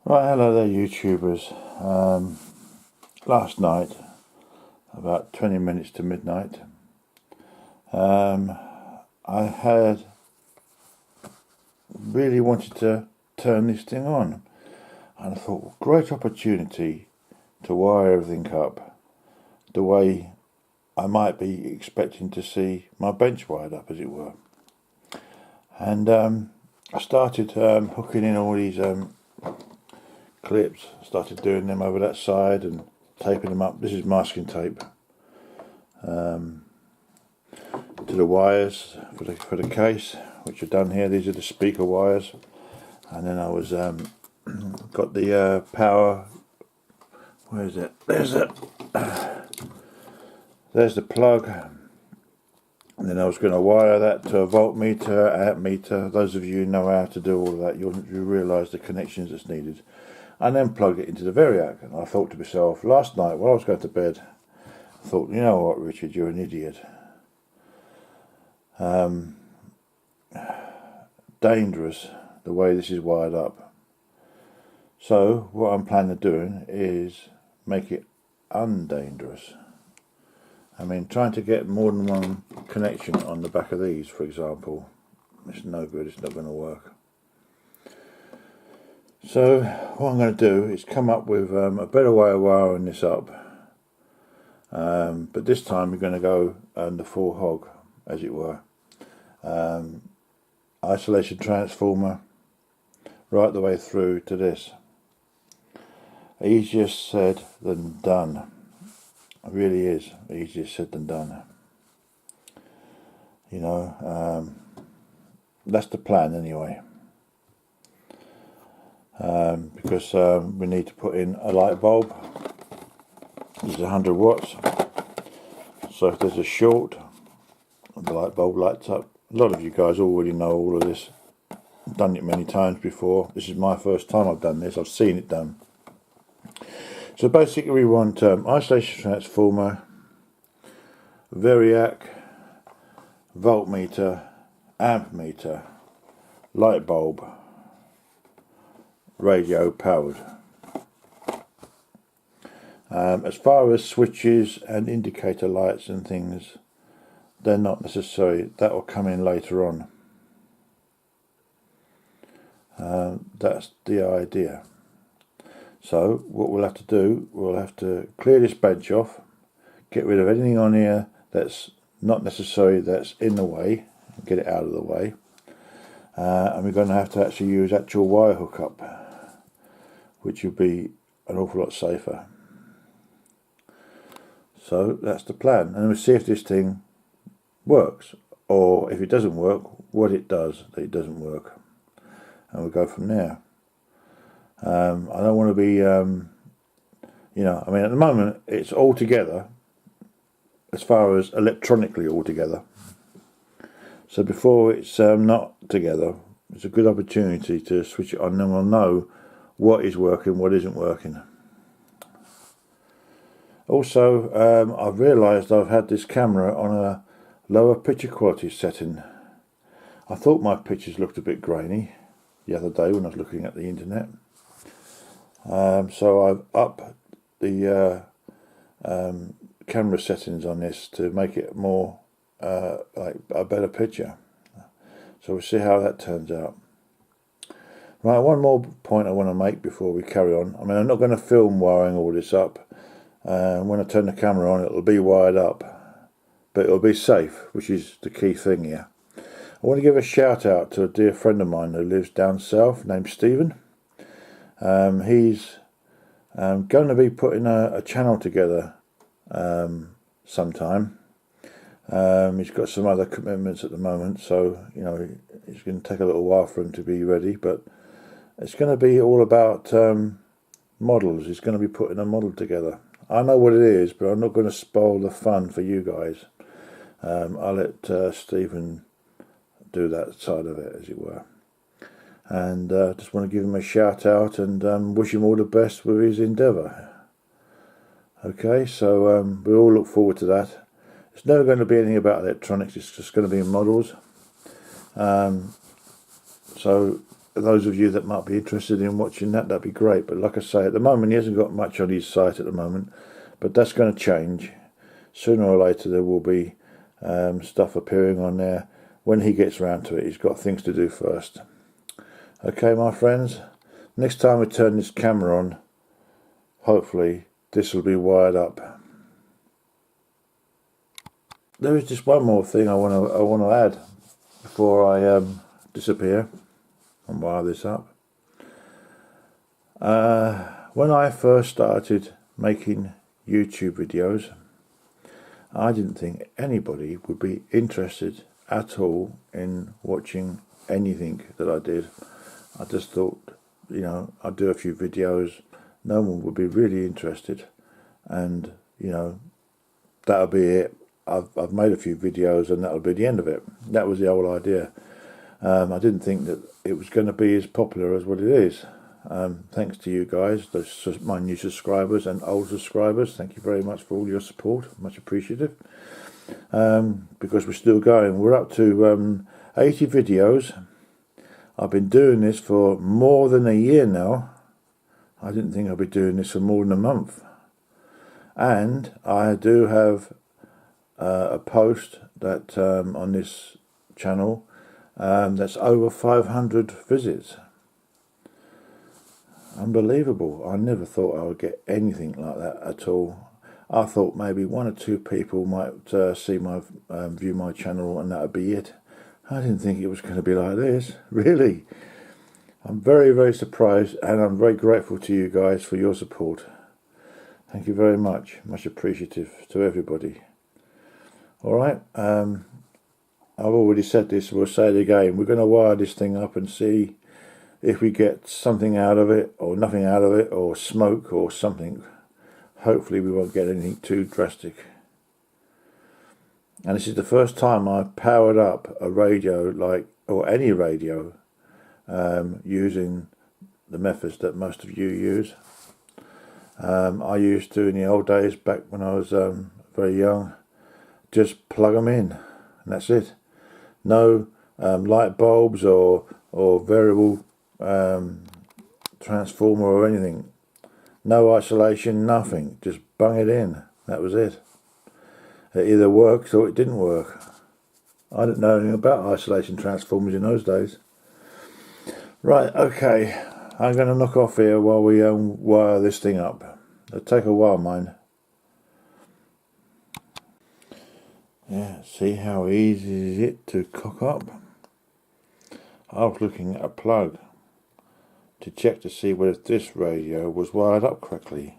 Right, hello there YouTubers. Last night, about 20 minutes to midnight, I had really wanted to turn this thing on, and I thought, great opportunity to wire everything up the way I might be expecting to see my bench wired up, as it were. And I started hooking in all these clips, started doing them over that side and taping them up. This is masking tape to the wires for the case, which are done here. These are the speaker wires, and then I was got the power. Where is it? There's the plug, and then I was going to wire that to a voltmeter, ammeter. Those of you who know how to do all of that, you'll realise the connections that's needed. And then plugged it into the Variac. And I thought to myself, last night while I was going to bed, I thought, you know what, Richard, you're an idiot. Dangerous the way this is wired up. So what I'm planning on doing is make it undangerous. I mean, trying to get more than one connection on the back of these, for example, it's no good, it's not going to work. So what I'm going to do is come up with a better way of wiring this up, but this time we're going to go the full hog, as it were. Isolation transformer right the way through to this. Easier said than done. It really is easier said than done. You know, that's the plan anyway. Because we need to put in a light bulb. This is 100 watts. So if there's a short, the light bulb lights up. A lot of you guys already know all of this. I've done it many times before. This is my first time I've done this. I've seen it done. So basically we want isolation transformer, Variac, voltmeter, amp meter, light bulb, radio powered. As far as switches and indicator lights and things, they're not necessary. That will come in later on. That's the idea. So what we'll have to do, we'll have to clear this bench off, get rid of anything on here that's not necessary, that's in the way, get it out of the way. And we're going to have to actually use actual wire hookup, which will be an awful lot safer. So that's the plan, and we'll see if this thing works, or if it doesn't work, what it does that it doesn't work, and we'll go from there. I don't want to be, you know, I mean at the moment it's all together, as far as electronically all together. So before it's not together, it's a good opportunity to switch it on, and then we'll know what is working, what isn't working. Also, I've realised I've had this camera on a lower picture quality setting. I thought my pictures looked a bit grainy the other day when I was looking at the internet. So I've upped the camera settings on this to make it more like a better picture. So we'll see how that turns out. Right, one more point I want to make before we carry on. I mean, I'm not going to film wiring all this up. When I turn the camera on, it'll be wired up, but it'll be safe, which is the key thing here. I want to give a shout out to a dear friend of mine who lives down south, named Stephen. He's going to be putting a channel together sometime. He's got some other commitments at the moment, so you know it's going to take a little while for him to be ready, but it's going to be all about models. He's going to be putting a model together. I know what it is, but I'm not going to spoil the fun for you guys. I'll let Stephen do that side of it, as it were. And just want to give him a shout out and wish him all the best with his endeavour. Okay, so we all look forward to that. It's never going to be anything about electronics, it's just going to be models. So those of you that might be interested in watching that, that'd be great. But like I say, at the moment he hasn't got much on his site at the moment, but that's going to change. Sooner or later there will be stuff appearing on there. When he gets around to it, he's got things to do first. Okay, my friends, next time we turn this camera on, hopefully this will be wired up. There is just one more thing I want to add before I disappear and wire this up. When I first started making YouTube videos, I didn't think anybody would be interested at all in watching anything that I did. I just thought, you know, I'd do a few videos, no one would be really interested, and you know, that'll be it. I've made a few videos and that'll be the end of it. That was the whole idea. I didn't think that it was going to be as popular as what it is. Thanks to you guys, my new subscribers and old subscribers. Thank you very much for all your support. Much appreciative. Because we're still going. We're up to 80 videos. I've been doing this for more than a year now. I didn't think I'd be doing this for more than a month. And I do have a post that on this channel that's over 500 visits. Unbelievable. I never thought I would get anything like that at all. I thought maybe one or two people might see my view my channel and that would be it. I didn't think it was going to be like this, really. I'm very, very surprised, and I'm very grateful to you guys for your support. Thank you very much. Much appreciative to everybody. Alright, I've already said this, we'll say it again. We're going to wire this thing up and see if we get something out of it, or nothing out of it, or smoke, or something. Hopefully we won't get anything too drastic. And this is the first time I've powered up a radio, or any radio, using the methods that most of you use. I used to, in the old days, back when I was very young, just plug them in, and that's it. No light bulbs or variable transformer or anything. No isolation, nothing. Just bung it in. That was it. It either worked or it didn't work. I didn't know anything about isolation transformers in those days. Right, okay. I'm going to knock off here while we wire this thing up. It'll take a while, mind. Yeah, see how easy is it to cock up? I was looking at a plug to check to see whether this radio was wired up correctly.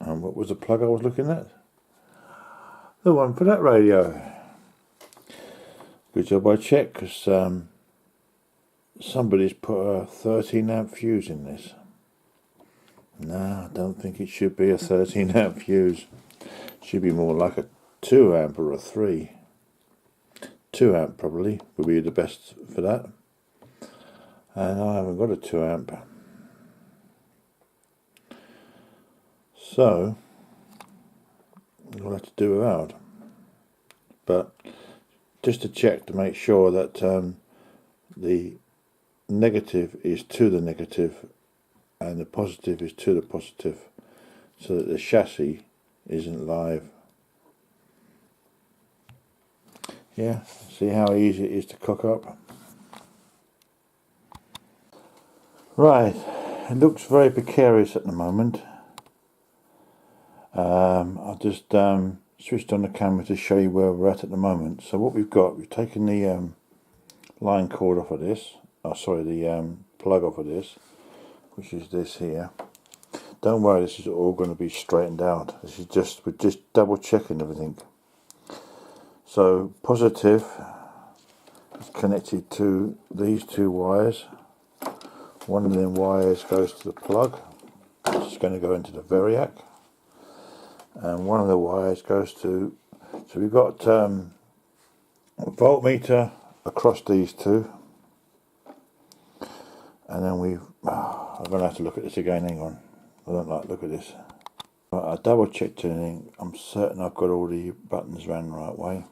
And what was the plug I was looking at? The one for that radio. Good job I checked, because somebody's put a 13 amp fuse in this. No, I don't think it should be a 13 amp fuse. It should be more like a 2 amp or a 3. 2 amp probably would be the best for that. And I haven't got a 2 amp. So we'll have to do without. But just to check to make sure that the negative is to the negative and the positive is to the positive, so that the chassis isn't live. Yeah, see how easy it is to cock up? Right, it looks very precarious at the moment. I've just switched on the camera to show you where we're at the moment. So what we've got, we've taken the line cord off of this, the plug off of this, which is this here. Don't worry, this is all going to be straightened out. This is just, we're just double checking everything. So positive is connected to these two wires. One of them wires goes to the plug, which is going to go into the variac, and one of the wires goes to, so we've got a voltmeter across these two, and then I'm going to have to look at this again. Hang on, I don't like to look at this. Right, I double checked everything. I'm certain I've got all the buttons ran the right way.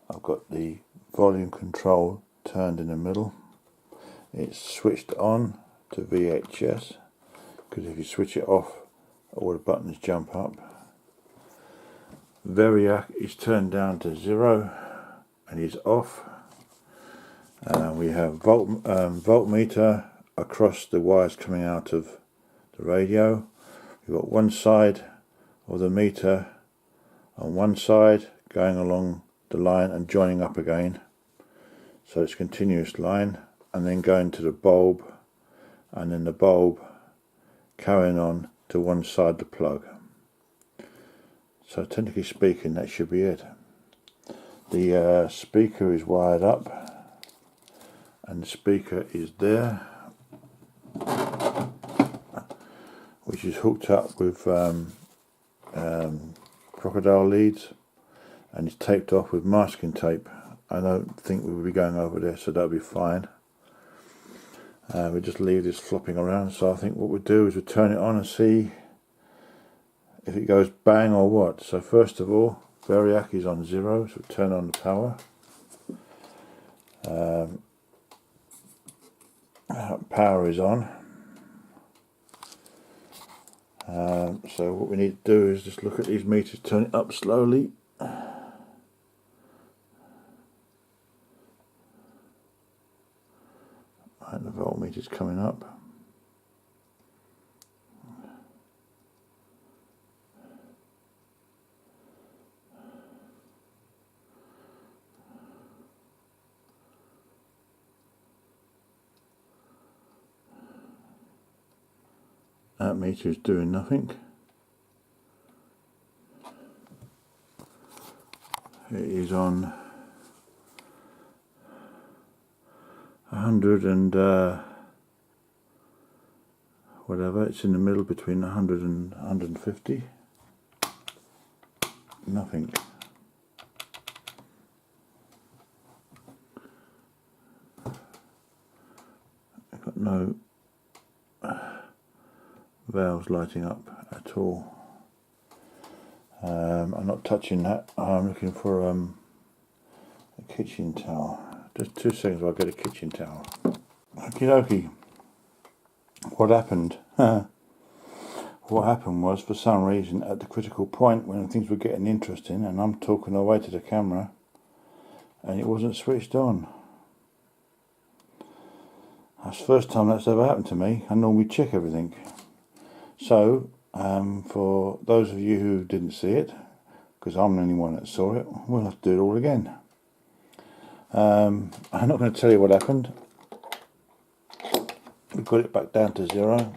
I've got the volume control turned in the middle. it's switched on to VHS, because if you switch it off all the buttons jump up. Variac is turned down to 0 and is off. We have voltmeter across the wires coming out of the radio. We've got one side of the meter on one side going along the line and joining up again, so it's a continuous line, and then going to the bulb, and then the bulb carrying on to one side of the plug. So technically speaking, that should be it. The speaker is wired up, and the speaker is there, which is hooked up with crocodile leads, and it's taped off with masking tape. I don't think we'll be going over there, so that'll be fine. We just leave this flopping around, so I think what we'll do is we'll turn it on and see if it goes bang or what. So first of all, Variac is on 0, so turn on the power. Power is on. So what we need to do is just look at these meters, turn it up slowly. And the voltmeter's coming up. That meter is doing nothing. It is on 100 and whatever. It's in the middle between 100 and 150. Nothing. I've got no valves lighting up at all. I'm not touching that. I'm looking for a kitchen towel. Just 2 seconds while I get a kitchen towel. Okie dokie. What happened? What happened was, for some reason, at the critical point when things were getting interesting, and I'm talking away to the camera, and it wasn't switched on. That's the first time that's ever happened to me. I normally check everything. So, for those of you who didn't see it, because I'm the only one that saw it, we'll have to do it all again. I'm not going to tell you what happened. We got it back down to 0.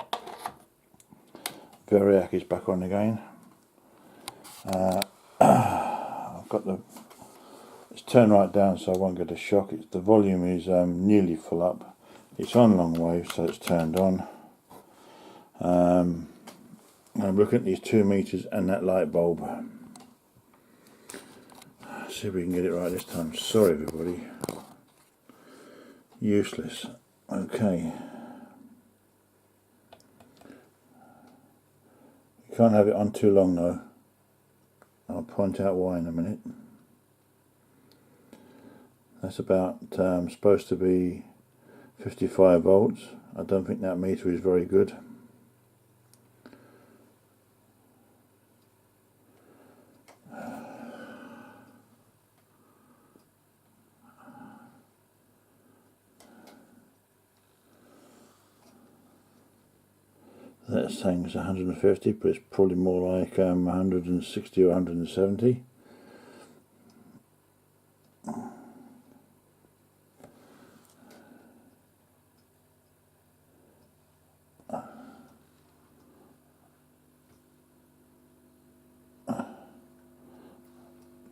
Variac is back on again. I've got it's turned right down so I won't get a shock. The volume is nearly full up. It's on long wave, so it's turned on. I'm looking at these 2 meters and that light bulb. See if we can get it right this time. Sorry everybody. Useless. Okay. You can't have it on too long though. I'll point out why in a minute. That's about supposed to be 55 volts. I don't think that meter is very good. That's saying it's 150, but it's probably more like 160 or 170.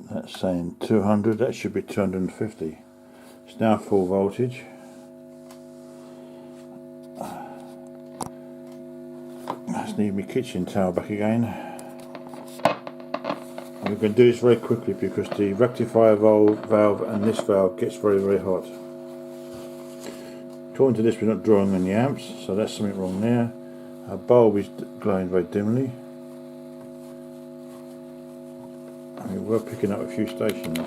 That's saying 200, that should be 250. It's now full voltage. Need my kitchen towel back again. And we're going to do this very quickly because the rectifier valve and this valve gets very, very hot. According to this, we're not drawing any amps, so that's something wrong there. Our bulb is glowing very dimly. I mean, we're picking up a few stations.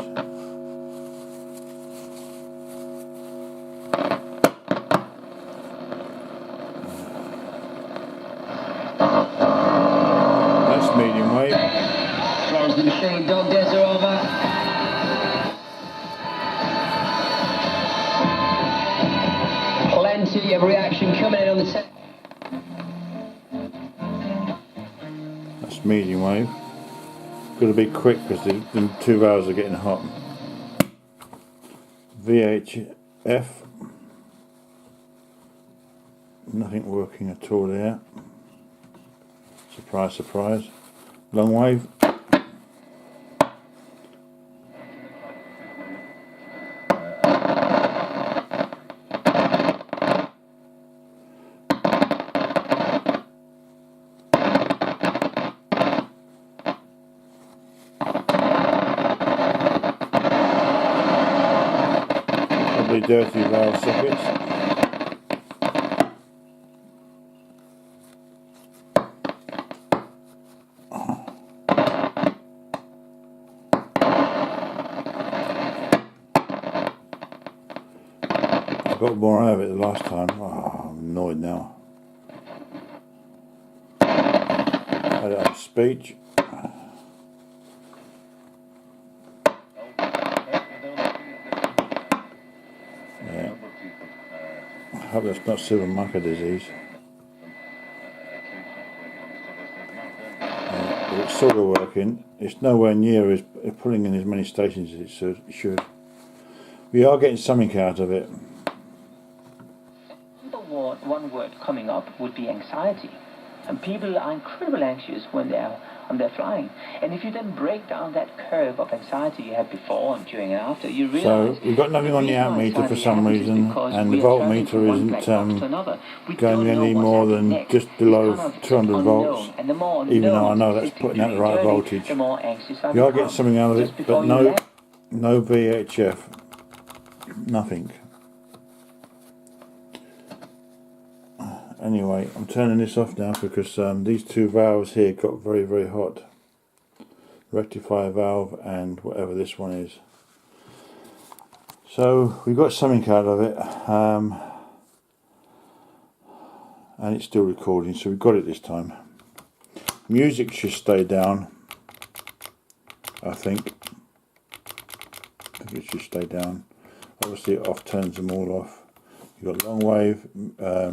the machine dog gets her over. Plenty of reaction coming in on the tip. That's medium wave. Got to be quick because the 2 valves are getting hot. VHF. Nothing working at all there. Surprise, surprise. Long wave. Probably dirty valve sockets. I got more out of it the last time. Oh, I'm annoyed now. I don't have speech. Yeah. I hope that's not silver monkey disease. It's sort of working. It's nowhere near as pulling in as many stations as it should. We are getting something out of it. One word coming up would be anxiety, and people are incredibly anxious when they're flying. And if you then break down that curve of anxiety you had before and during and after, you realize. So we've got nothing on the ammeter for some reason, and the voltmeter isn't going any more than just below 200 volts. Even though I know that's putting out the right voltage, we are getting something out of it, but no VHF, nothing. Anyway, I'm turning this off now because these 2 valves here got very, very hot. Rectifier valve and whatever this one is. So we got something out of it, and it's still recording, so we got it this time. Music should stay down, I think. It should stay down. Obviously it off turns them all off. You've got long wave,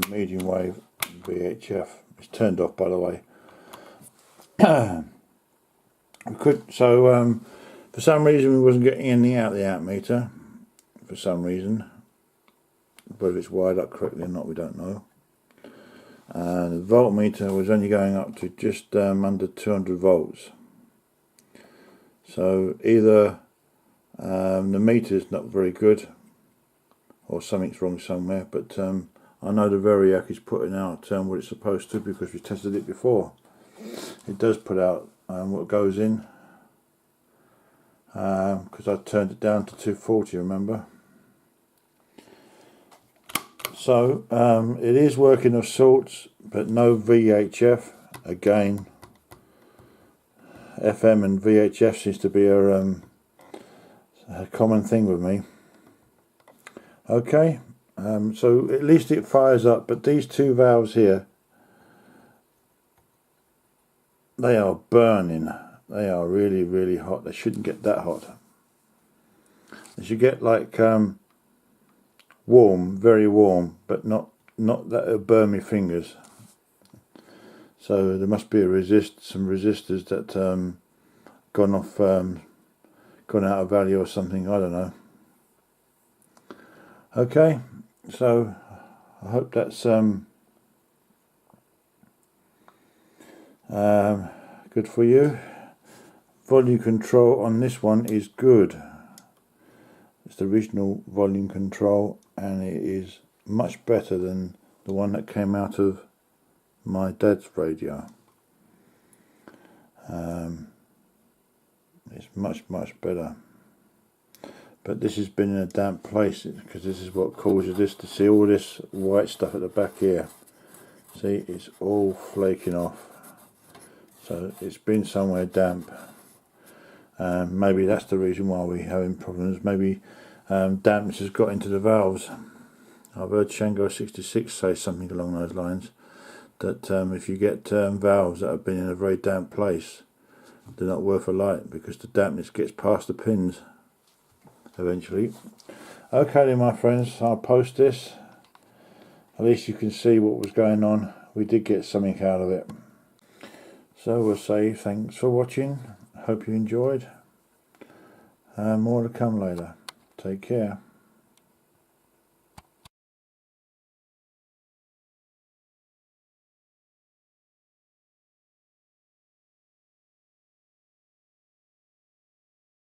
medium wave, VHF. It's turned off, by the way. For some reason we wasn't getting anything out of the ammeter. For some reason, whether it's wired up correctly or not, we don't know. The voltmeter was only going up to just under 200 volts. So either the meter's not very good, or something's wrong somewhere, but I know the Variac is putting out what it's supposed to, because we tested it before. It does put out what goes in, because I turned it down to 240, remember. So it is working of sorts, but no VHF. Again, FM and VHF seems to be a common thing with me. Okay, so at least it fires up, but these 2 valves here, they are burning. They are really, really hot. They shouldn't get that hot. They should get like warm, very warm, but not that it'll burn my fingers. So there must be some resistors that gone out of value or something. I don't know. Okay, so I hope that's good for you. Volume control on this one is good. It's the original volume control, and it is much better than the one that came out of my dad's radio. It's much better. But this has been in a damp place, because this is what causes this, to see all this white stuff at the back here. See, it's all flaking off. So it's been somewhere damp. Maybe that's the reason why we're having problems. Maybe dampness has got into the valves. I've heard Shango 66 say something along those lines, that if you get valves that have been in a very damp place, they're not worth a light because the dampness gets past the pins eventually. Okay then, my friends, I'll post this. At least you can see what was going on. We did get something out of it. So we'll say thanks for watching. Hope you enjoyed. More to come later. Take care.